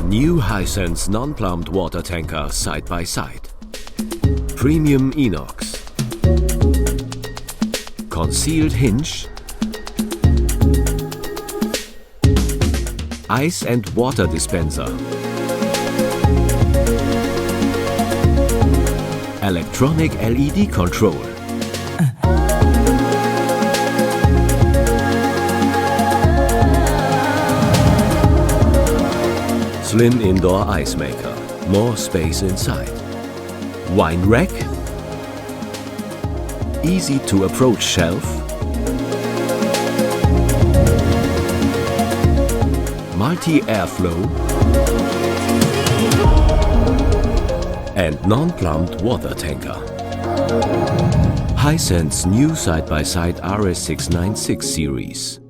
New Hisense non-plumbed water tanker side by side. Premium inox. Concealed hinge. Ice and water dispenser. Electronic LED control. Slim indoor ice maker. More space inside. Wine rack. Easy to approach shelf. Multi-airflow. And non-plumbed water tanker. Hisense new side-by-side RS696 series.